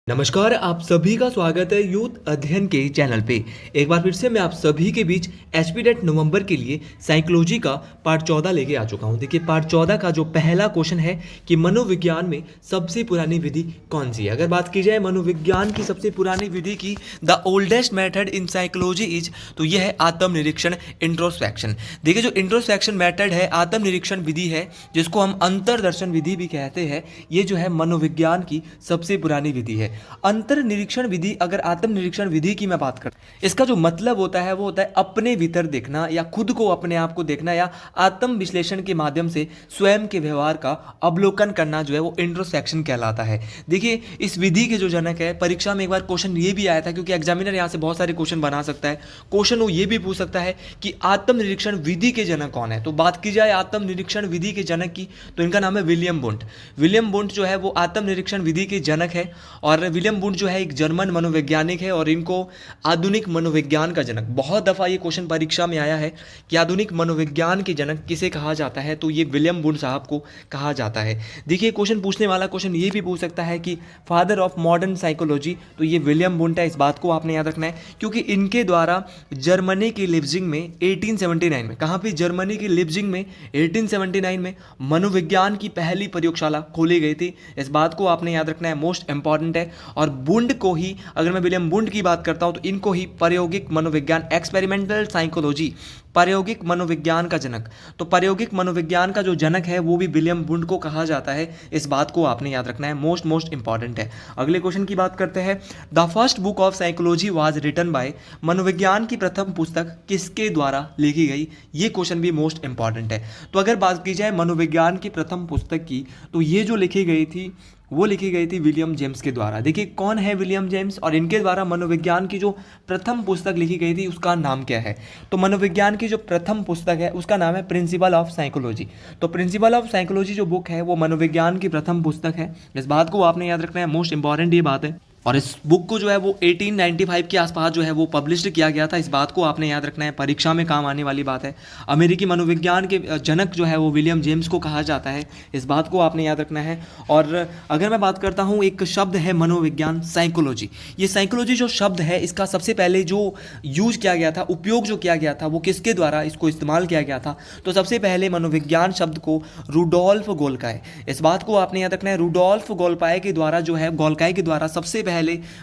नमस्कार, आप सभी का स्वागत है यूथ अध्ययन के चैनल पे। एक बार फिर से मैं आप सभी के बीच एचपीडेट नवंबर के लिए साइकोलॉजी का पार्ट 14 लेके आ चुका हूँ। देखिए, पार्ट 14 का जो पहला क्वेश्चन है कि मनोविज्ञान में सबसे पुरानी विधि कौन सी है। अगर बात की जाए मनोविज्ञान की सबसे पुरानी विधि की, the oldest method in psychology is, तो यह है आत्मनिरीक्षण, इंट्रोस्पेक्शन। देखिए, जो इंट्रोस्पेक्शन मेथड है, आत्मनिरीक्षण विधि है, जिसको हम अंतर्दर्शन विधि भी कहते हैं, ये जो है मनोविज्ञान की सबसे पुरानी विधि है। अंतर्निरीक्षण विधि, अगर आत्मनिरीक्षण विधि की मैं बात करूं, इसका जो मतलब होता है वो होता है अपने भीतर देखना या खुद को, अपने आप को देखना या आत्म विश्लेषण के माध्यम से स्वयं के व्यवहार का अवलोकन करना, जो है वो इंट्रोस्पेक्शन कहलाता है। देखिए, इस विधि के जो जनक है, परीक्षा में एक बार क्वेश्चन ये भी आया था, क्योंकि एग्जामिनर यहाँ से बहुत सारे क्वेश्चन बना सकता है। क्वेश्चन वो ये भी पूछ सकता है कि आत्मनिरीक्षण विधि के जनक कौन है। तो बात की जाए आत्मनिरीक्षण विधि के जनक की, तो इनका नाम है विलियम वुंट। विलियम वुंट जो है वो आत्मनिरीक्षण विधि के जनक है। और विलियम वुंट जो है एक जर्मन मनोवैज्ञानिक है और इनको आधुनिक मनोविज्ञान का जनक, बहुत दफ़ा ये क्वेश्चन परीक्षा में आया है कि आधुनिक मनोविज्ञान के जनक किसे कहा जाता है, तो ये विलियम वुंट साहब को कहा जाता है। देखिए, क्वेश्चन पूछने वाला क्वेश्चन ये भी पूछ सकता है कि फादर ऑफ मॉडर्न साइकोलॉजी, तो ये विलियम वुंट है। इस बात को आपने याद रखना है, क्योंकि इनके द्वारा जर्मनी की लिप्जिंग में 1879 में, कहाँ पे, जर्मनी की लिप्जिंग में 1879 में मनोविज्ञान की पहली प्रयोगशाला खोली गई थी। इस बात को आपने याद रखना है, मोस्ट इंपॉर्टेंट है। और बुंड को ही, अगर मैं विलियम बुंड की बात करता हूं, तो इनको ही प्रायोगिक मनोविज्ञान, एक्सपेरिमेंटल साइकोलॉजी, प्रायोगिक मनोविज्ञान का जनक, तो प्रायोगिक मनोविज्ञान का जो जनक है वो भी विलियम बुंड को कहा जाता है। इस बात को आपने याद रखना है, मोस्ट इंपॉर्टेंट है। अगले क्वेश्चन की बात करते हैं। The first book of psychology was written by, मनोविज्ञान की प्रथम पुस्तक किसके द्वारा लिखी गई, ये क्वेश्चन भी मोस्ट इंपॉर्टेंट है। तो अगर बात की जाए मनोविज्ञान की प्रथम पुस्तक की, तो ये जो लिखी गई थी वो लिखी गई थी विलियम जेम्स के द्वारा। देखिए, कौन है विलियम जेम्स और इनके द्वारा मनोविज्ञान की जो प्रथम पुस्तक लिखी गई थी उसका नाम क्या है। तो मनोविज्ञान की जो प्रथम पुस्तक है उसका नाम है प्रिंसिपल ऑफ साइकोलॉजी। तो प्रिंसिपल ऑफ साइकोलॉजी जो बुक है वो मनोविज्ञान की प्रथम पुस्तक है। इस बात को आपने याद रखना है, मोस्ट इंपॉर्टेंट ये बात है। और इस बुक को जो है वो 1895 के आसपास जो है वो पब्लिश किया गया था। इस बात को आपने याद रखना है, परीक्षा में काम आने वाली बात है। अमेरिकी मनोविज्ञान के जनक जो है वो विलियम जेम्स को कहा जाता है। इस बात को आपने याद रखना है। और अगर मैं बात करता हूँ, एक शब्द है मनोविज्ञान, साइकोलॉजी। ये साइकोलॉजी जो शब्द है, इसका सबसे पहले जो यूज किया गया था, उपयोग जो किया गया था, वो किसके द्वारा इसको इस्तेमाल किया गया था, तो सबसे पहले मनोविज्ञान शब्द को रुडोल्फ गोल्काय, इस बात को आपने याद रखना है, रुडोल्फ गोल्काय के द्वारा जो है, गोल्काय के द्वारा सबसे पहले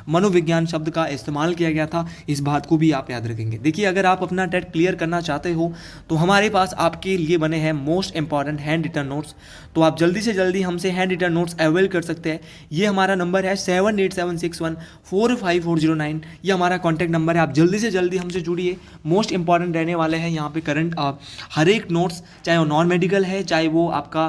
मनोविज्ञान शब्द का इस्तेमाल किया गया था। इस बात को भी आप याद रखेंगे। देखिए, अगर आप अपना टेट क्लियर करना चाहते हो तो हमारे पास आपके लिए बने हैं most important hand written notes. तो आप जल्दी से जल्दी हमसे हैंड रिटन नोट्स अवेल कर सकते हैं। ये हमारा नंबर है 7876145409। ये हमारा कॉन्टैक्ट नंबर है। आप जल्दी से जल्दी हमसे जुड़िए, मोस्ट इंपॉर्टेंट रहने वाले हैं यहाँ पे करंट हर एक नोट्स, चाहे वो नॉन मेडिकल है, चाहे वो आपका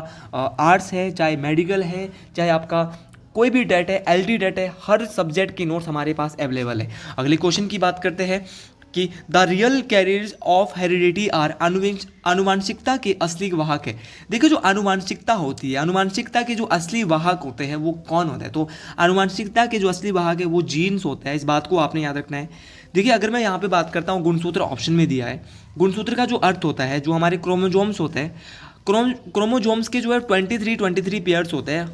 आर्ट्स है, चाहे मेडिकल है, चाहे आपका कोई भी डेट है, एलटी डेट है, हर सब्जेक्ट की नोट्स हमारे पास अवेलेबल है। अगले क्वेश्चन की बात करते हैं कि the real carriers of heredity are, अनुवांशिकता के असली वाहक है। देखिए, जो अनुवांशिकता होती है, अनुवांशिकता के जो असली वाहक होते हैं वो कौन होता है, तो अनुवांशिकता के जो असली वाहक है वो जीन्स होते हैं। इस बात को आपने याद रखना है। देखिए, अगर मैं यहाँ पे बात करता हूँ, गुणसूत्र ऑप्शन में दिया है। गुणसूत्र का जो अर्थ होता है, जो हमारे क्रोमोजोम्स होते हैं, क्रोमोजोम्स के जो है 23 पेयर्स होते हैं,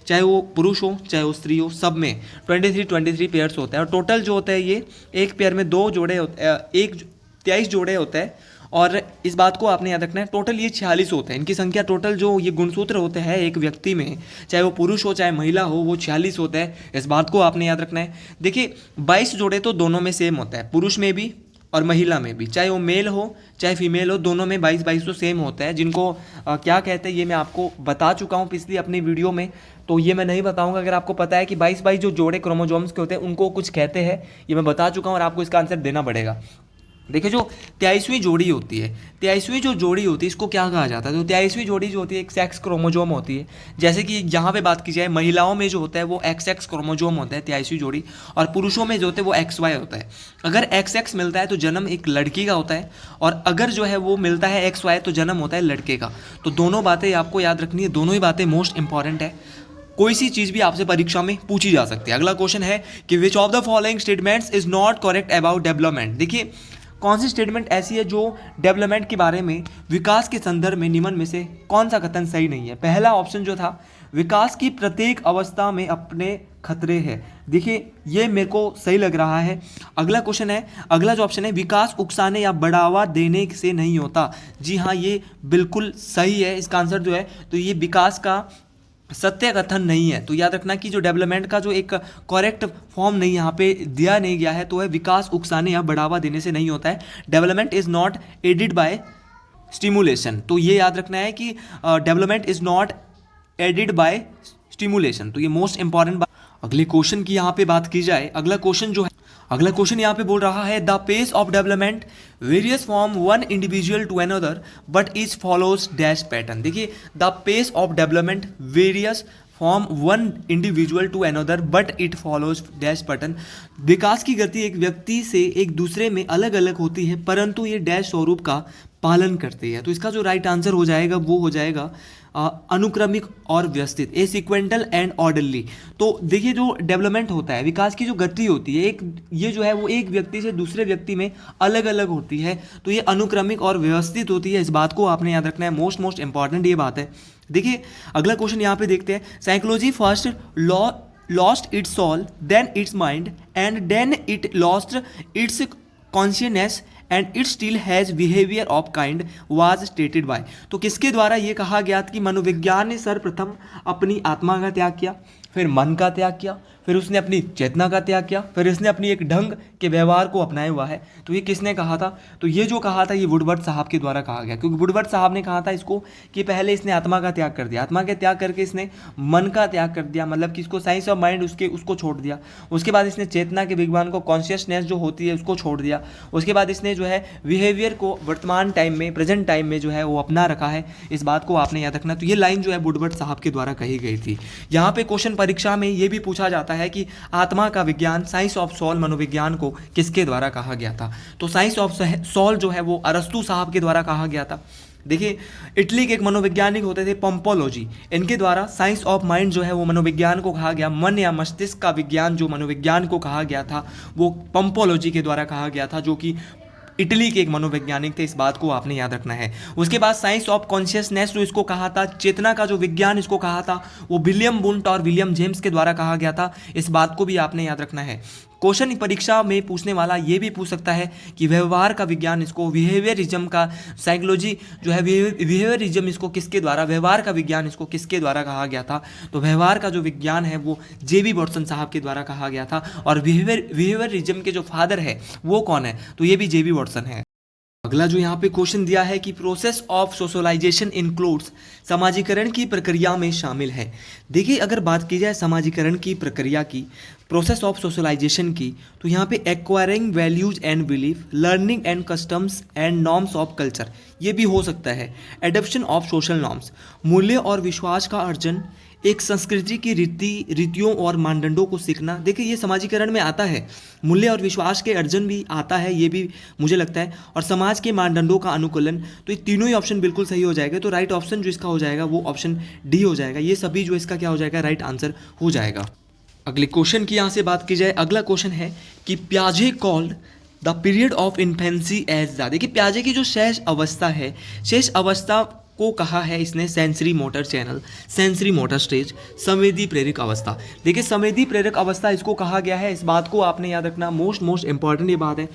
चाहे वो पुरुष हो चाहे वो स्त्री हो, सब में 23 पेयर्स होते हैं। और टोटल जो होता है, ये एक पेयर में 2 जोड़े होते हैं, 23 जोड़े होते हैं। और इस बात को आपने याद रखना है, टोटल ये 46 होते हैं। इनकी संख्या टोटल जो ये गुणसूत्र होते हैं एक व्यक्ति में, चाहे वो पुरुष हो चाहे महिला हो, वो 46 होते हैं। इस बात को आपने याद रखना है। देखिए, 22 जोड़े तो दोनों में सेम होता है, पुरुष में भी और महिला में भी, चाहे वो मेल हो चाहे फीमेल हो, दोनों में 22 तो सेम होता है। जिनको क्या कहते हैं ये मैं आपको बता चुका हूँ पिछली अपनी वीडियो में, तो ये मैं नहीं बताऊंगा। अगर आपको पता है कि 22 जो जोड़े क्रोमोजोम्स के होते हैं उनको कुछ कहते हैं, ये मैं बता चुका हूँ और आपको इसका आंसर देना पड़ेगा। देखिए, जो 23वीं जोड़ी होती है, 23वीं जो जोड़ी होती है इसको क्या कहा जाता है, तो 23वीं जोड़ी जो होती है एक सेक्स क्रोमोजोम होती है। जैसे कि यहाँ पे बात की जाए, महिलाओं में जो होता है वो XX क्रोमोजोम होता है 23वीं जोड़ी, और पुरुषों में जो होते हैं वो XY होता है। अगर XX मिलता है तो जन्म एक लड़की का होता है, और अगर जो है वो मिलता है XY तो जन्म होता है लड़के का। तो दोनों बातें आपको याद रखनी है, दोनों ही बातें मोस्ट इंपॉर्टेंट है। कोई सी चीज़ भी आपसे परीक्षा में पूछी जा सकती है। अगला क्वेश्चन है कि which of the following statements is not correct about development. देखिए, कौन सी स्टेटमेंट ऐसी है जो डेवलपमेंट के बारे में, विकास के संदर्भ में निम्न में से कौन सा कथन सही नहीं है। पहला ऑप्शन जो था, विकास की प्रत्येक अवस्था में अपने खतरे है। देखिए ये मेरे को सही लग रहा है। अगला क्वेश्चन है, अगला जो ऑप्शन है, विकास उकसाने या बढ़ावा देने से नहीं होता। जी हाँ, ये बिल्कुल सही है। इसका आंसर जो है तो ये विकास का सत्य कथन नहीं है। तो याद रखना कि जो डेवलपमेंट का जो एक करेक्ट फॉर्म नहीं यहाँ पे दिया नहीं गया है, तो है विकास उकसाने या बढ़ावा देने से नहीं होता है। Development is not aided by stimulation. तो ये याद रखना है कि development is not aided by stimulation. तो ये मोस्ट इंपॉर्टेंट बात। अगले क्वेश्चन की यहाँ पे बात की जाए, अगला क्वेश्चन जो है, अगला क्वेश्चन यहाँ पे बोल रहा है the pace of development varies from one individual to another but is follows dash pattern. देखिए the pace of development varies from one individual to another but it follows dash pattern. विकास की गति एक व्यक्ति से एक दूसरे में अलग अलग होती है परंतु ये डैश स्वरूप का पालन करती है। तो इसका जो राइट आंसर हो जाएगा वो हो जाएगा अनुक्रमिक और व्यवस्थित, ए सिक्वेंटल एंड ऑर्डरली। तो देखिए जो डेवलपमेंट होता है, विकास की जो गति होती है, एक ये जो है वो एक व्यक्ति से दूसरे व्यक्ति में अलग अलग होती है। तो ये अनुक्रमिक और व्यवस्थित होती है। इस बात को आपने याद रखना है, मोस्ट इंपॉर्टेंट ये बात है। देखिए अगला क्वेश्चन यहाँ पे देखते हैं, psychology first lost its soul then its mind and then it lost its consciousness and it still has behaviour of kind was stated by. तो किसके द्वारा ये कहा गया कि मनोविज्ञान ने सर्वप्रथम अपनी आत्मा का त्याग किया, फिर मन का त्याग किया, फिर उसने अपनी चेतना का त्याग किया, फिर इसने अपनी एक ढंग के व्यवहार को अपनाया हुआ है। तो ये किसने कहा था? तो ये जो कहा था ये वुडवर्ड साहब के द्वारा कहा गया, क्योंकि वुडवर्ड साहब ने कहा था इसको कि पहले इसने आत्मा का त्याग कर दिया, आत्मा के त्याग करके इसने मन का त्याग कर दिया, मतलब कि इसको साइंस ऑफ माइंड उसको छोड़ दिया। उसके बाद इसने चेतना के विज्ञान को, कॉन्शियसनेस जो होती है उसको छोड़ दिया। उसके बाद इसने जो है बिहेवियर को वर्तमान टाइम में, प्रेजेंट टाइम में जो है वो अपना रखा है। इस बात को आपने याद रखना। तो ये लाइन जो है वुडवर्ड साहब के द्वारा कही गई थी। यहाँ पे क्वेश्चन परीक्षा में ये भी पूछा जाता है कि आत्मा का विज्ञान, साइंस ऑफ सोल, मनोविज्ञान को किसके द्वारा कहा गया था? तो साइंस ऑफ सोल जो है वो अरस्तु साहब के द्वारा कहा गया था। देखिए इटली के एक मनोवैज्ञानिक होते थे पंपोलोजी, इनके द्वारा साइंस ऑफ माइंड जो है वो मनोविज्ञान को कहा गया। मन या मस्तिष्क का विज्ञान जो मनोविज्ञान को कहा गया था वो पंपोलोजी के द्वारा कहा गया था, जो कि इटली के एक मनोवैज्ञानिक थे। इस बात को आपने याद रखना है। उसके बाद साइंस ऑफ कॉन्शियसनेस जो इसको कहा था, चेतना का जो विज्ञान इसको कहा था, वो विलियम बुंट और विलियम जेम्स के द्वारा कहा गया था। इस बात को भी आपने याद रखना है। क्वेश्चन परीक्षा में पूछने वाला ये भी पूछ सकता है कि व्यवहार का विज्ञान, इसको बिहेवियरिज्म का, साइकोलॉजी जो है बिहेवियरिज्म, इसको किसके द्वारा, व्यवहार का विज्ञान इसको किसके द्वारा कहा गया था? तो व्यवहार का जो विज्ञान है वो जेबी वॉटसन साहब के द्वारा कहा गया था। और बिहेवियरिज्म के जो फादर है वो कौन है? तो ये भी जेबी वॉटसन है। अगला जो यहाँ पे क्वेश्चन दिया है कि प्रोसेस ऑफ सोशलाइजेशन इंक्लूड्स, समाजीकरण की प्रक्रिया में शामिल है। देखिए अगर बात की जाए समाजीकरण की प्रक्रिया की, प्रोसेस ऑफ सोशलाइजेशन की, तो यहाँ पे acquiring values and belief, learning and customs and norms of culture, ये भी हो सकता है। एडप्शन ऑफ सोशल नॉर्म्स, मूल्य और विश्वास का अर्जन, एक संस्कृति की रीतियों और मानदंडों को सीखना। देखिए ये समाजीकरण में आता है, मूल्य और विश्वास के अर्जन भी आता है, ये भी मुझे लगता है, और समाज के मानदंडों का अनुकूलन। तो ये तीनों ही ऑप्शन बिल्कुल सही हो जाएगा। तो राइट ऑप्शन जो इसका हो जाएगा वो ऑप्शन डी हो जाएगा। ये सभी जो इसका क्या हो जाएगा, राइट आंसर हो जाएगा। अगले क्वेश्चन की यहाँ से बात की जाए, अगला क्वेश्चन है कि पियाजे called the period of infancy as the. देखिए पियाजे की जो शेष अवस्था है, शेष अवस्था को कहा है इसने sensory motor channel, sensory motor stage, संवेदी प्रेरक अवस्था। देखिए संवेदी प्रेरक अवस्था इसको कहा गया है। इस बात को आपने याद रखना, मोस्ट इंपॉर्टेंट ये बात है।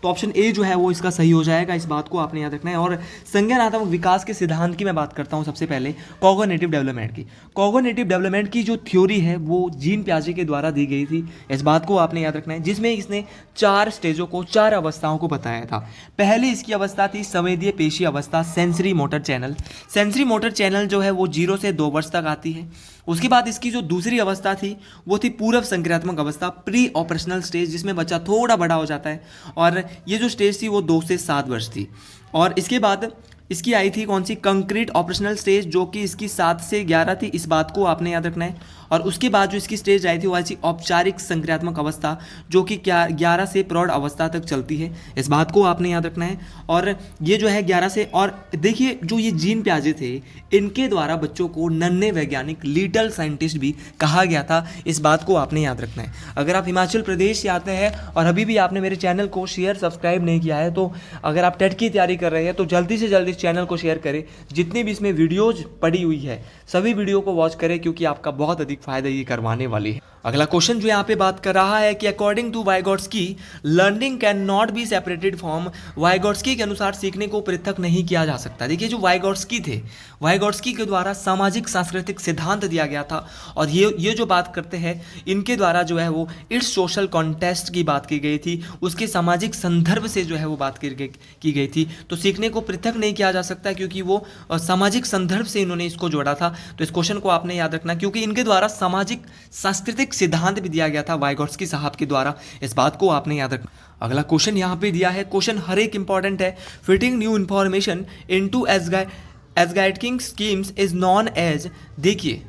तो ऑप्शन ए जो है वो इसका सही हो जाएगा। इस बात को आपने याद रखना है। और संज्ञानात्मक विकास के सिद्धांत की मैं बात करता हूँ सबसे पहले, कॉग्निटिव डेवलपमेंट की। कॉग्निटिव डेवलपमेंट की जो थ्योरी है वो जीन पियाजे के द्वारा दी गई थी। इस बात को आपने याद रखना है, जिसमें इसने 4 स्टेजों को, 4 अवस्थाओं को बताया था। पहले इसकी अवस्था थी संवेदीय पेशी अवस्था, sensory motor channel. Sensory motor channel जो है वो 0 से 2 वर्ष तक आती है। उसके बाद इसकी जो दूसरी अवस्था थी वो थी पूर्व संक्रियात्मक अवस्था, प्री ऑपरेशनल स्टेज, जिसमें बच्चा थोड़ा बड़ा हो जाता है। और ये जो स्टेज थी वो 2 से 7 वर्ष थी। और इसके बाद इसकी आई थी कौन सी, कंक्रीट ऑपरेशनल स्टेज, जो कि इसकी 7 से 11 थी। इस बात को आपने याद रखना है। और उसके बाद जो इसकी स्टेज आई थी वो आई थी औपचारिक संक्रियात्मक अवस्था, जो कि 11 से प्रौढ़ अवस्था तक चलती है। इस बात को आपने याद रखना है। और ये जो है 11 से, और देखिए जो ये जीन पियाजे थे इनके द्वारा बच्चों को नन्हे वैज्ञानिक, लिटिल साइंटिस्ट भी कहा गया था। इस बात को आपने याद रखना है। अगर आप हिमाचल प्रदेश से आते हैं और अभी भी आपने मेरे चैनल को शेयर, सब्सक्राइब नहीं किया है, तो अगर आप टेट की तैयारी कर रहे हैं तो जल्दी से जल्दी इस चैनल को शेयर करें, जितनी भी इसमें वीडियोज पड़ी हुई है सभी वीडियो को वॉच करें, क्योंकि आपका बहुत अधिक फायदा ये करवाने वाली है। अगला क्वेश्चन जो यहाँ पे बात कर रहा है कि according to Vygotsky learning can not be separated from, Vygotsky के अनुसार सीखने को पृथक नहीं किया जा सकता। देखिए जो वाइगोट्स्की थे, वाइगोट्स्की के द्वारा सामाजिक सांस्कृतिक सिद्धांत दिया गया था, और ये जो बात करते हैं इनके द्वारा जो है वो इट्स सोशल कॉन्टेस्ट की बात की गई थी, उसके सामाजिक संदर्भ से जो है वो बात की गई थी। तो सीखने को पृथक नहीं किया जा सकता क्योंकि वो सामाजिक संदर्भ से इन्होंने इसको जोड़ा था। तो इस क्वेश्चन को आपने याद रखना, क्योंकि इनके द्वारा सामाजिक सांस्कृतिक सिद्धांत भी दिया गया था वाइगोट्स्की साहब के द्वारा, इस बात को आपने याद रखना। अगला क्वेश्चन यहाँ पे दिया है, क्वेश्चन हर एक इंपॉर्टेंट है। Fitting new information into algorithmic schemes is known as, देखिए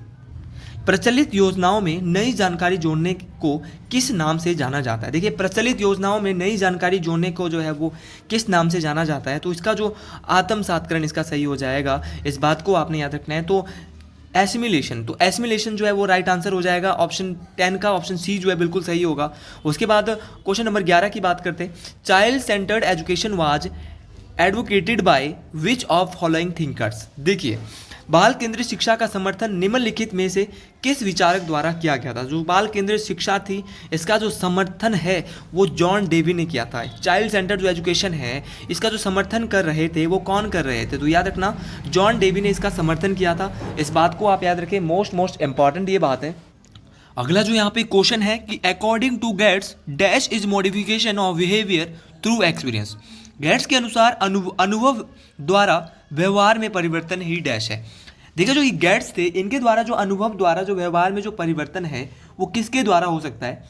प्रचलित योजनाओं में नई जानकारी जोड़ने को किस नाम से जाना जाता है। देखिए प्रचलित योजनाओं में नई जानकारी जोड़ने को जो है वो किस नाम से जाना जाता है, तो इसका जो आत्मसात्करण इसका सही हो जाएगा, इस बात को आपने याद रखना है। तो एसिमिलेशन, तो एसिमिलेशन जो है वो राइट आंसर हो जाएगा ऑप्शन 10 का, ऑप्शन सी जो है बिल्कुल सही होगा। उसके बाद क्वेश्चन नंबर 11 की बात करते हैं। Child centred education was advocated by which of following thinkers. देखिए बाल केंद्रित शिक्षा का समर्थन निम्नलिखित में से किस विचारक द्वारा किया गया था। जो बाल केंद्रित शिक्षा थी इसका जो समर्थन है वो जॉन डेवी ने किया था। चाइल्ड सेंटर जो एजुकेशन है इसका जो समर्थन कर रहे थे वो कौन कर रहे थे, तो याद रखना जॉन डेवी ने इसका समर्थन किया था। इस बात को आप याद रखें, मोस्ट इंपॉर्टेंट ये बात है। अगला जो यहाँ पे क्वेश्चन है कि according to Gates dash is modification of behaviour through experience. Gates के अनुसार अनुभव द्वारा व्यवहार में परिवर्तन ही डैश है। देखिए जो ये गेट्स थे इनके द्वारा जो अनुभव द्वारा जो व्यवहार में जो परिवर्तन है वो किसके द्वारा हो सकता है।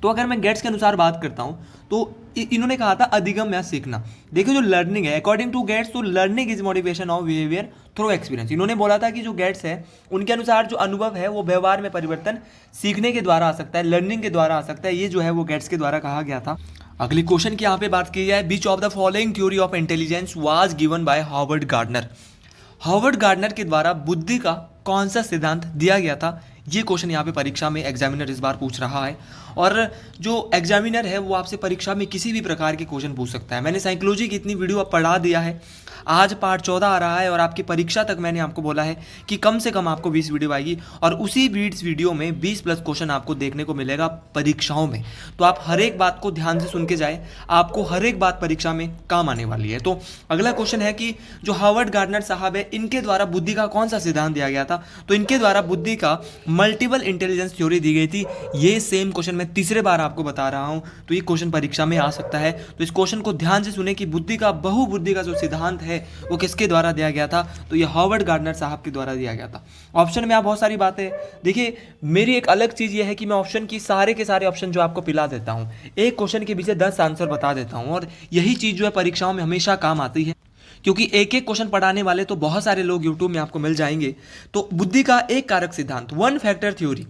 तो अगर मैं गेट्स के अनुसार बात करता हूँ तो इन्होंने कहा था अधिगम या सीखना। देखिए जो लर्निंग है अकॉर्डिंग टू गेट्स, तो learning is modification of behaviour through experience. इन्होंने बोला था कि जो गेट्स है उनके अनुसार जो अनुभव है वो व्यवहार में परिवर्तन सीखने के द्वारा आ सकता है, लर्निंग के द्वारा आ सकता है। ये जो है वो गेट्स के द्वारा कहा गया था। अगले क्वेश्चन की यहाँ पे बात की जाए, which of the following theory of intelligence was given by Howard Gardner. Howard Gardner के द्वारा बुद्धि का कौन सा सिद्धांत दिया गया था, ये क्वेश्चन यहाँ पे परीक्षा में एग्जामिनर इस बार पूछ रहा है। और जो एग्जामिनर है वो आपसे परीक्षा में किसी भी प्रकार के क्वेश्चन पूछ सकता है। मैंने साइकोलॉजी की इतनी वीडियो पढ़ा दिया है, आज पार्ट 14 आ रहा है और आपकी परीक्षा तक मैंने आपको बोला है कि कम से कम आपको 20 वीडियो आएगी और उसी 20 वीडियो में 20 प्लस क्वेश्चन आपको देखने को मिलेगा परीक्षाओं में। तो आप हर एक बात को ध्यान से सुन के जाए, आपको हर एक बात परीक्षा में काम आने वाली है। तो अगला क्वेश्चन है कि जो हार्वर्ड गार्डनर साहब है इनके द्वारा बुद्धि का कौन सा सिद्धांत दिया गया था, तो इनके द्वारा बुद्धि का मल्टीपल इंटेलिजेंस थ्योरी दी गई थी। ये सेम क्वेश्चन मैं तीसरे बार आपको बता रहा हूं, तो ये क्वेश्चन परीक्षा में आ सकता है। तो इस क्वेश्चन को ध्यान से सुने कि बुद्धि का बहुबुद्धि का जो सिद्धांत है वो किसके द्वारा दिया गया था, तो ये हार्वर्ड गार्डनर साहब के द्वारा दिया गया था। ऑप्शन में आप बहुत सारी बातें, देखिए मेरी एक अलग चीज ये है कि मैं ऑप्शन की सारे के सारे ऑप्शन जो आपको पिला देता हूं, एक क्वेश्चन के पीछे 10 आंसर बता देता हूं, और यही चीज जो है परीक्षाओं में हमेशा काम आती है, क्योंकि एक एक क्वेश्चन पढ़ाने वाले तो बहुत सारे लोग यूट्यूब में आपको मिल जाएंगे। तो बुद्धि का एक कारक सिद्धांत, वन फैक्टर थ्योरी,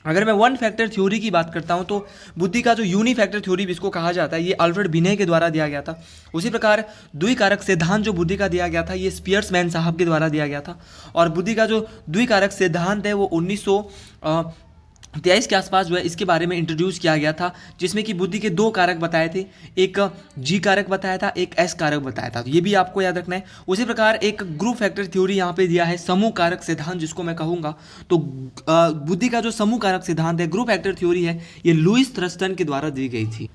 अगर मैं वन फैक्टर थ्योरी की बात करता हूं तो बुद्धि का जो यूनिफैक्टर थ्योरी भी इसको कहा जाता है, ये अल्फ्रेड बिने के द्वारा दिया गया था। उसी प्रकार द्विकारक सिद्धांत जो बुद्धि का दिया गया था ये स्पियर्समैन साहब के द्वारा दिया गया था। और बुद्धि का जो द्विकारक सिद्धांत है वो 1923 के आसपास जो है इसके बारे में इंट्रोड्यूस किया गया था, जिसमें कि बुद्धि के 2 कारक बताए थे, एक जी कारक बताया था, एक एस कारक बताया था। तो ये भी आपको याद रखना है। उसी प्रकार एक ग्रुप फैक्टर थ्योरी यहाँ पे दिया है, समूह कारक सिद्धांत जिसको मैं कहूँगा। तो बुद्धि का जो समूह कारक सिद्धांत है, ग्रुप फैक्टर थ्योरी है, ये लुईस थ्रस्टन के द्वारा दी गई थी।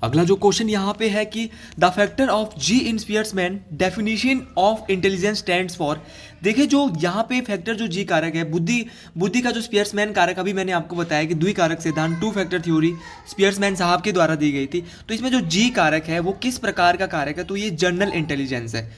अगला जो क्वेश्चन यहाँ पे है कि the factor of G in Spearman's definition of intelligence stands for. देखिए जो यहाँ पे फैक्टर जो जी कारक है, बुद्धि का जो स्पियर्समैन कारक, अभी मैंने आपको बताया कि द्विकारक सिद्धांत 2 फैक्टर थ्योरी स्पियर्समैन साहब के द्वारा दी गई थी। तो इसमें जो जी कारक है वो किस प्रकार का कारक है, तो ये जनरल इंटेलिजेंस है।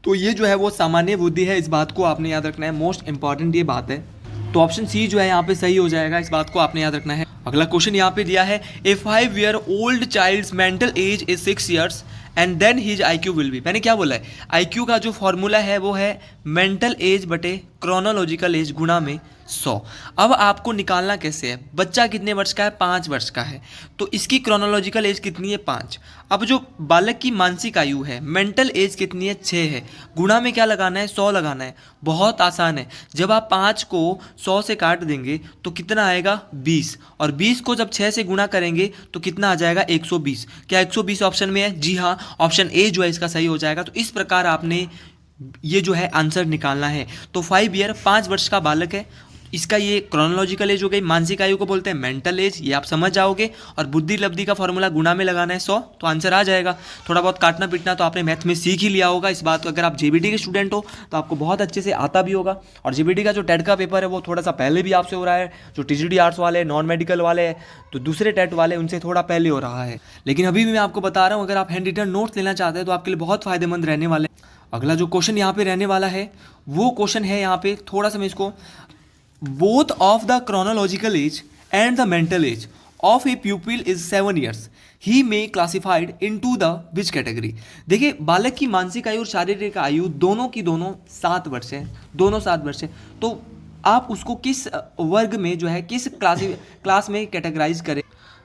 तो ये जो है वो सामान्य बुद्धि है, इस बात को आपने याद रखना है, मोस्ट इंपॉर्टेंट ये बात है। तो ऑप्शन सी जो है यहाँ पे सही हो जाएगा, इस बात को आपने याद रखना है। अगला क्वेश्चन यहाँ पे दिया है, a 5 year old child's mental age is 6 years and then his IQ will be. मैंने क्या बोला है, IQ का जो फॉर्मूला है वो है मेंटल एज बटे क्रोनोलॉजिकल एज गुणा में 100। अब आपको निकालना कैसे है, बच्चा कितने वर्ष का है, 5 वर्ष का है, तो इसकी क्रोनोलॉजिकल एज कितनी है, 5। अब जो बालक की मानसिक आयु है, मेंटल एज कितनी है, 6 है, गुणा में क्या लगाना है, 100 लगाना है। बहुत आसान है, जब आप 5 को 100 से काट देंगे तो कितना आएगा, 20, और 20 को जब 6 से गुणा करेंगे तो कितना आ जाएगा, 120। क्या 120 ऑप्शन में है, जी हाँ, ऑप्शन ए जो है इसका सही हो जाएगा। तो इस प्रकार आपने ये जो है आंसर निकालना है। तो 5 ईयर 5 वर्ष का बालक है, इसका ये क्रोनोलॉजिकल एज हो गई। मानसिक आयु को बोलते हैं मेंटल एज, ये आप समझ जाओगे। और बुद्धि लब्धि का फॉर्मूला गुणा में लगाना है 100, तो आंसर आ जाएगा। थोड़ा बहुत काटना पीटना तो आपने मैथ में सीख ही लिया होगा। इस बात को अगर आप जेबीटी के स्टूडेंट हो तो आपको बहुत अच्छे से आता भी होगा। और जेबीटी का जो टेट का पेपर है वो थोड़ा सा पहले भी आपसे हो रहा है। जो टीजीटी आर्ट्स वाले, नॉन मेडिकल वाले, तो दूसरे टेट वाले, उनसे थोड़ा पहले हो रहा है। लेकिन अभी भी मैं आपको बता रहा हूँ, अगर आप हैंड रिटन नोट्स लेना चाहते हैं तो आपके लिए बहुत फायदेमंद रहने वाले। अगला जो क्वेश्चन यहाँ पे रहने वाला है वो क्वेश्चन है यहाँ पे, थोड़ा सा मैं इसको, both of the chronological age and the mental age of a pupil is 7 years. He may classified into the which category? देखिए, बालक की मानसिक आयु और शारीरिक आयु दोनों की दोनों 7 वर्ष है, दोनों 7 वर्ष है। तो आप उसको किस वर्ग में जो है, किस क्लास में कैटेगराइज करें।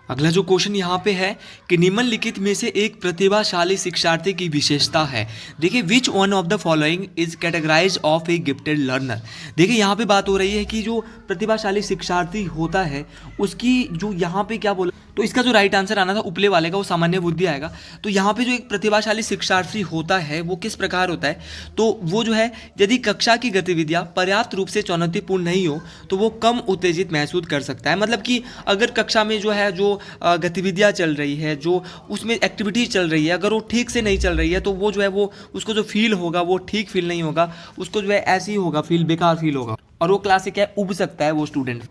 अगला जो क्वेश्चन यहाँ पे है कि निम्नलिखित में से एक प्रतिभाशाली शिक्षार्थी की विशेषता है। देखिए, which one of the following is categorize of a gifted learner. देखिए, यहाँ पे बात हो रही है कि जो प्रतिभाशाली शिक्षार्थी होता है उसकी जो यहाँ पे क्या बोला, तो इसका जो राइट आंसर आना था उपले वाले का, वो सामान्य बुद्धि आएगा। तो यहाँ पे जो एक प्रतिभाशाली शिक्षार्थी होता है वो किस प्रकार होता है, तो वो जो है, यदि कक्षा की गतिविधियाँ पर्याप्त रूप से चुनौतीपूर्ण नहीं हो तो वो कम उत्तेजित महसूस कर सकता है। मतलब कि अगर कक्षा में जो है, जो गतिविधियाँ चल रही है, जो उसमें एक्टिविटीज चल रही है, अगर वो ठीक से नहीं चल रही है तो वो जो है, वो उसको जो फील होगा वो ठीक फील नहीं होगा, उसको जो है ऐसे ही होगा, फील बेकार फील होगा, और वो क्लास से क्या है, उब सकता है वो स्टूडेंट।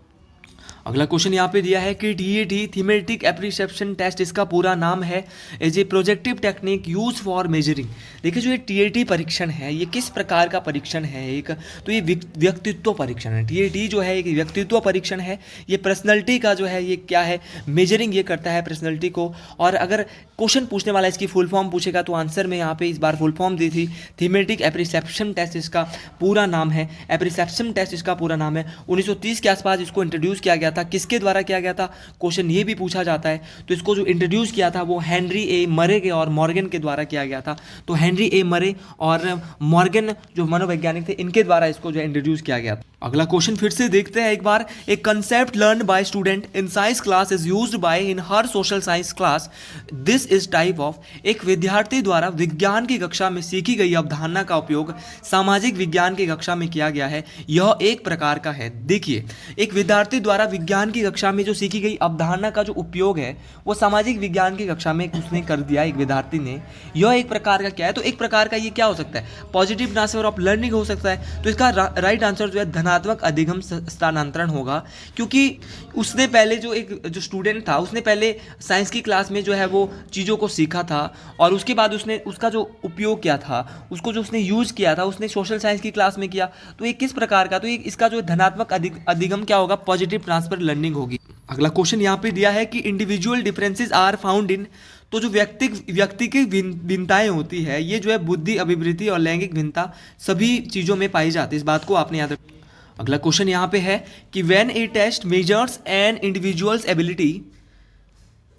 अगला क्वेश्चन यहाँ पे दिया है कि टीएटी थीमेटिक एप्रिसिएप्शन टेस्ट, इसका पूरा नाम है as a projective technique use for measuring. देखिए, जो ये टीएटी परीक्षण है ये किस प्रकार का परीक्षण है, एक तो ये व्यक्तित्व परीक्षण है। टीएटी जो है एक व्यक्तित्व परीक्षण है। ये पर्सनैलिटी का जो है, ये क्या है, मेजरिंग ये करता है पर्सनैलिटी को। और अगर क्वेश्चन पूछने वाला इसकी फुल फॉर्म पूछेगा तो आंसर में यहाँ पे इस बार फुल फॉर्म दी थी, थीमेटिक एप्रिसिएप्शन टेस्ट इसका पूरा नाम है। एप्रिसिएप्शन टेस्ट इसका पूरा नाम है। 1930 के आसपास इसको इंट्रोड्यूस किया गया था। किसके द्वारा किया गया था, क्वेश्चन ये भी पूछा जाता है। तो इसको जो इंट्रोड्यूस किया था वो हेनरी ए मरे के और मॉर्गन के द्वारा किया गया था। तो हेनरी ए मरे और मॉर्गन जो मनोवैज्ञानिक थे, इनके द्वारा इसको जो इंट्रोड्यूस किया गया था। अगला क्वेश्चन फिर से देखते हैं एक बार। एक concept learn by student in science class is used by in her social science class, this is type of. एक विद्यार्थी द्वारा विज्ञान की कक्षा में सीखी गई अवधारणा का उपयोग सामाजिक विज्ञान की कक्षा में किया गया है, यह एक प्रकार का है। देखिए, एक विद्यार्थी द्वारा विज्ञान की कक्षा में जो सीखी गई अवधारणा का जो उपयोग है वो सामाजिक विज्ञान की कक्षा में उसने कर दिया, एक विद्यार्थी ने। यह एक प्रकार का क्या है, तो एक प्रकार का ये क्या हो सकता है, पॉजिटिव ट्रांसफर ऑफ लर्निंग हो सकता है। तो इसका राइट आंसर जो है धनात्मक अधिगम स्थानांतरण होगा, क्योंकि उसने पहले जो स्टूडेंट था उसने पहले साइंस की क्लास में जो है वो चीज़ों को सीखा था और उसके बाद उसने उसका जो उपयोग किया था, उसको जो उसने यूज़ किया था, उसने सोशल साइंस की क्लास में किया। तो ये किस प्रकार का, तो ये इसका जो धनात्मक अधिगम क्या होगा, पॉजिटिव ट्रांसफर लर्निंग होगी। अगला क्वेश्चन यहाँ पे दिया है कि individual differences are found in, तो जो व्यक्ति की भिन्नताएं होती है ये जो है बुद्धि, अभिवृत्ति और लैंगिक भिन्नता सभी चीज़ों में पाई जाती है। इस बात को आपने याद रखना। अगला क्वेश्चन यहाँ पे है कि when a test measures an individual's ability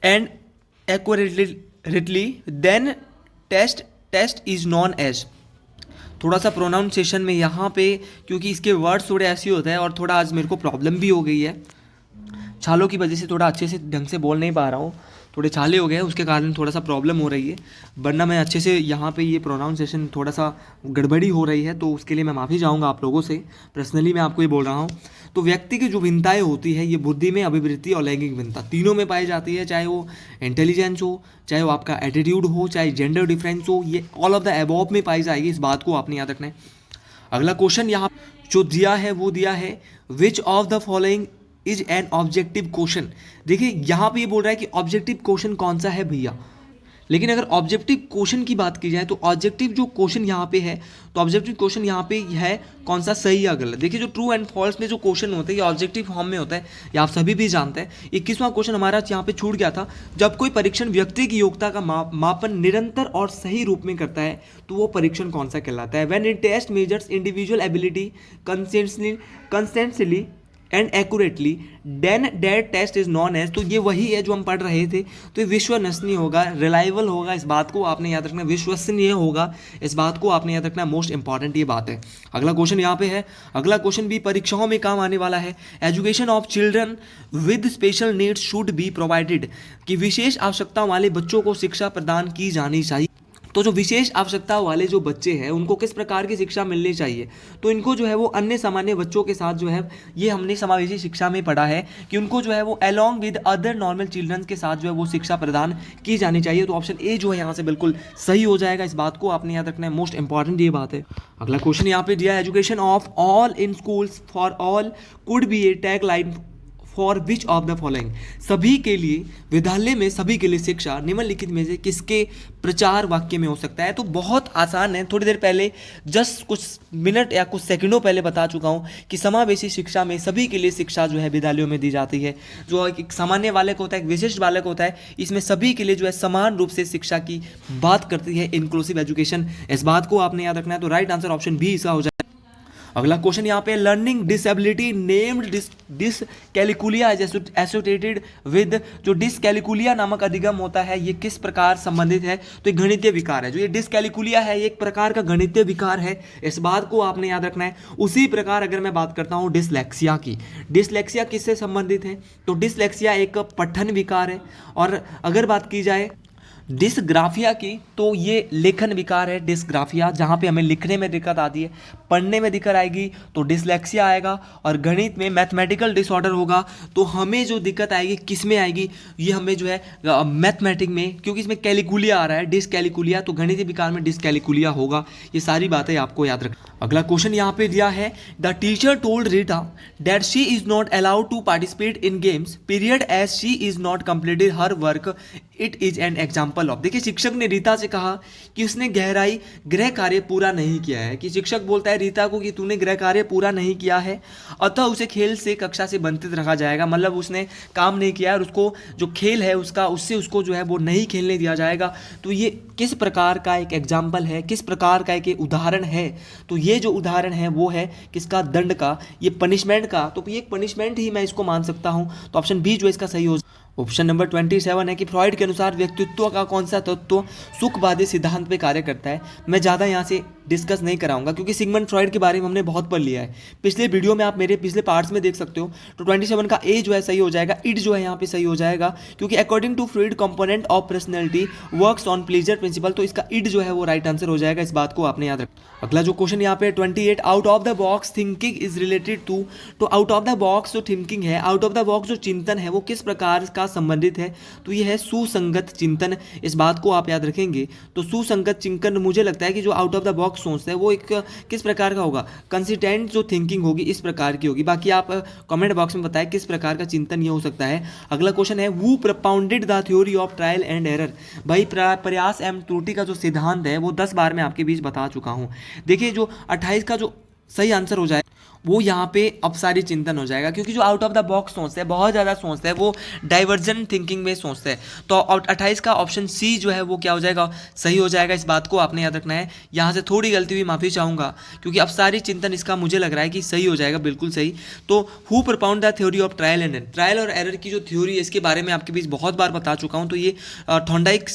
and accurately then test is known as. थोड़ा सा प्रोनाउंसिएशन में यहाँ पे, क्योंकि इसके वर्ड्स थोड़े ऐसे होते हैं और थोड़ा आज मेरे को प्रॉब्लम भी हो गई है, छालों की वजह से थोड़ा अच्छे से ढंग से बोल नहीं पा रहा हूँ, थोड़े छाले हो गए हैं उसके कारण थोड़ा सा प्रॉब्लम हो रही है, वरना मैं अच्छे से यहाँ पे ये प्रोनाउंसिएशन थोड़ा सा गड़बड़ी हो रही है, तो उसके लिए मैं माफ़ी चाहूँगा आप लोगों से। पर्सनली मैं आपको ये बोल रहा हूँ। तो व्यक्ति की जो भिन्नताएँ होती है ये बुद्धि में, अभिवृत्ति और लैंगिक भिन्नता तीनों में पाई जाती है, चाहे वो इंटेलिजेंस हो, चाहे वो आपका एटीट्यूड हो, चाहे जेंडर डिफरेंस हो, ये ऑल ऑफ द अबव में पाई जाएगी। इस बात को आपने याद रखना है। अगला क्वेश्चन यहाँ जो दिया है वो दिया है which of the following is an objective question. देखिए, यहाँ पे ये बोल रहा है कि ऑब्जेक्टिव क्वेश्चन कौन सा है भैया, लेकिन अगर ऑब्जेक्टिव क्वेश्चन की बात की जाए तो ऑब्जेक्टिव जो क्वेश्चन यहाँ पे है, तो ऑब्जेक्टिव क्वेश्चन यहाँ पे है कौन सा सही या गलत। देखिए, जो ट्रू एंड फॉल्स में जो क्वेश्चन होते हैं ये ऑब्जेक्टिव फॉर्म में होता है, ये आप सभी भी जानते हैं। 21वां क्वेश्चन हमारा यहाँ पे छूट गया था। जब कोई परीक्षण व्यक्ति की योग्यता का मापन निरंतर और सही रूप में करता है तो वो परीक्षण कौन सा कहलाता है। When a test measures individual ability consistently and accurately then that test is known as. तो ये वही है जो हम पढ़ रहे थे। तो ये विश्वसनीय होगा, रिलायबल होगा, इस बात को आपने याद रखना। विश्वसनीय होगा, इस बात को आपने याद रखना। मोस्ट इंपॉर्टेंट ये बात है। अगला क्वेश्चन यहाँ पे है, अगला क्वेश्चन भी परीक्षाओं में काम आने वाला है। Education of children with special needs should be provided, कि विशेष आवश्यकताओं वाले बच्चों को शिक्षा प्रदान की जानी चाहिए। तो जो विशेष आवश्यकता वाले जो बच्चे हैं उनको किस प्रकार की शिक्षा मिलनी चाहिए, तो इनको जो है वो अन्य सामान्य बच्चों के साथ जो है, ये हमने समावेशी शिक्षा में पढ़ा है कि उनको जो है वो along with other normal childrens के साथ जो है वो शिक्षा प्रदान की जानी चाहिए। तो ऑप्शन ए जो है यहाँ से बिल्कुल सही हो जाएगा। इस बात को आपने याद रखना है, मोस्ट इंपॉर्टेंट ये बात है। अगला क्वेश्चन यहाँ पे दिया, education of all in schools for all could be A tag line for which of the following. सभी के लिए, विद्यालय में सभी के लिए शिक्षा निम्नलिखित में से किसके प्रचार वाक्य में हो सकता है। तो बहुत आसान है, थोड़ी देर पहले जस्ट कुछ मिनट या कुछ सेकंडों पहले बता चुका हूँ कि समावेशी शिक्षा में सभी के लिए शिक्षा जो है विद्यालयों में दी जाती है। जो एक सामान्य बालक होता है, एक विशिष्ट बालक होता है, इसमें सभी के लिए जो है समान रूप से शिक्षा की बात करती है इंक्लूसिव एजुकेशन। इस बात को आपने याद रखना है। तो राइट आंसर ऑप्शन बी इसका हो जाए। अगला क्वेश्चन यहाँ पे, learning disability named dyscalculia is associated with. जो डिसकैलिकुलिया नामक अधिगम होता है ये किस प्रकार संबंधित है, तो एक गणितीय विकार है। जो ये डिसकैलिकुलिया है ये एक प्रकार का गणितीय विकार है, इस बात को आपने याद रखना है। उसी प्रकार अगर मैं बात करता हूँ डिसलेक्सिया की, डिसलेक्सिया किससे संबंधित है, तो डिसलेक्सिया एक पठन विकार है। और अगर बात की जाए डिसग्राफिया की, तो ये लेखन विकार है डिसग्राफिया, जहाँ पे हमें लिखने में दिक्कत आती है, पढ़ने में दिक्कत आएगी तो डिसलेक्सिया आएगा। और गणित में मैथमेटिकल डिसऑर्डर होगा तो हमें जो दिक्कत आएगी किस में आएगी, ये हमें जो है मैथमेटिक में, क्योंकि इसमें कैलिकुलिया आ रहा है डिसकैलिकुलिया, तो गणितीय विकार में डिसकैलिकुलिया होगा। ये सारी बातें आपको याद रखना। अगला क्वेश्चन यहाँ पे दिया है, the teacher told Rita that she is not allowed to participate in games period as she is not completed her work it is an example of. देखिए शिक्षक ने रीता से कहा कि उसने गृह कार्य पूरा नहीं किया है, कि शिक्षक बोलता है रीता को कि तूने गृह कार्य पूरा नहीं किया है, अतः उसे खेल से कक्षा से वंचित रखा जाएगा। मतलब उसने काम नहीं किया और उसको जो खेल है उसका, उससे उसको जो है वो नहीं खेलने दिया जाएगा। तो ये किस प्रकार का एक एग्जाम्पल है, किस प्रकार का एक उदाहरण है, तो ये जो उदाहरण है वो है किसका, दंड का, ये पनिशमेंट का। तो ये एक पनिशमेंट ही मैं इसको मान सकता हूँ। तो ऑप्शन बी जो इसका सही हो। ऑप्शन नंबर 27 है कि फ्रॉइड के अनुसार व्यक्तित्व का कौन सा तत्व सुखवादी सिद्धांत पे कार्य करता है। मैं ज़्यादा यहाँ से डिस्कस नहीं कराऊंगा क्योंकि सिगमंड फ्रॉइड के बारे में हमने बहुत पढ़ लिया है पिछले वीडियो में, आप मेरे पिछले पार्ट्स में देख सकते हो। तो 27 का ए जो है सही हो जाएगा, इट जो है यहाँ पे सही हो जाएगा, क्योंकि according to Freud component of personality works on pleasure principle, तो इसका इट जो है वो राइट आंसर हो जाएगा। इस बात को आपने याद रखना। अगला जो क्वेश्चन यहाँ पे 28, out of the box thinking is related to. तो आउट ऑफ द बॉक्स जो थिंकिंग है, आउट ऑफ द बॉक्स जो चिंतन है वो किस प्रकार का संबंधित है, तो ये है सुसंगत चिंतन। इस बात को आप याद रखेंगे। तो सुसंगत चिंतन, मुझे लगता है कि जो आउट ऑफ द बॉक्स सोचता है वो एक किस प्रकार का होगा, कंसिस्टेंट जो थिंकिंग होगी इस प्रकार की होगी। बाकी आप कमेंट बॉक्स में बताएं किस प्रकार का चिंतन ये हो सकता है। अगला क्वेश्चन है, वू propounded the theory of trial and error. भाई प्रयास एवं त्रुटि का जो सिद्धांत है वो 10 बार मैं आपके बीच बता चुका हूँ। देखिए जो 28 का जो सही आंसर हो जाए वो यहाँ पे अपसारी चिंतन हो जाएगा, क्योंकि जो आउट ऑफ द बॉक्स सोचते हैं, बहुत ज़्यादा सोचते हैं, वो डाइवर्जन थिंकिंग में सोचते हैं। तो 28 का ऑप्शन सी जो है वो क्या हो जाएगा, सही हो जाएगा। इस बात को आपने याद रखना है। यहाँ से थोड़ी गलती हुई, माफ़ी चाहूँगा, क्योंकि अपसारी चिंतन इसका मुझे लग रहा है कि सही हो जाएगा, बिल्कुल सही। तो who propound the theory of trial and error, trial और एरर की जो थ्योरी है इसके बारे में आपके बीच बहुत बार बता चुका हूँ। तो ये थॉर्नडाइक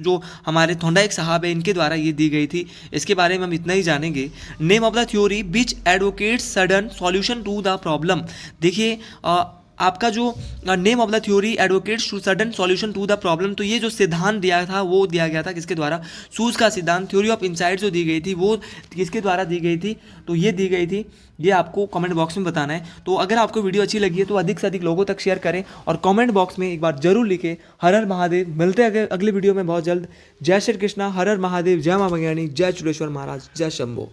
जो हमारे थॉर्नडाइक साहब है इनके द्वारा ये दी गई थी। इसके बारे में हम इतना ही जानेंगे। Name of the theory which advocates sudden solution to the problem. देखिए आपका जो name of the theory advocates to sudden solution to the problem, तो ये जो सिद्धांत दिया था वो दिया गया था किसके द्वारा, सूज का सिद्धांत। थ्योरी ऑफ इनसाइट जो दी गई थी वो किसके द्वारा दी गई थी, तो ये दी गई थी। ये आपको कमेंट बॉक्स में बताना है। तो अगर आपको वीडियो अच्छी लगी है तो अधिक से अधिक लोगों तक शेयर करें और कमेंट बॉक्स में एक बार जरूर लिखें हर हर महादेव। मिलते हैं अगले वीडियो में बहुत जल्द। जय श्री कृष्णा, हर हर महादेव, जय मां भगवानी, जय चुरेश्वर महाराज, जय शंभो।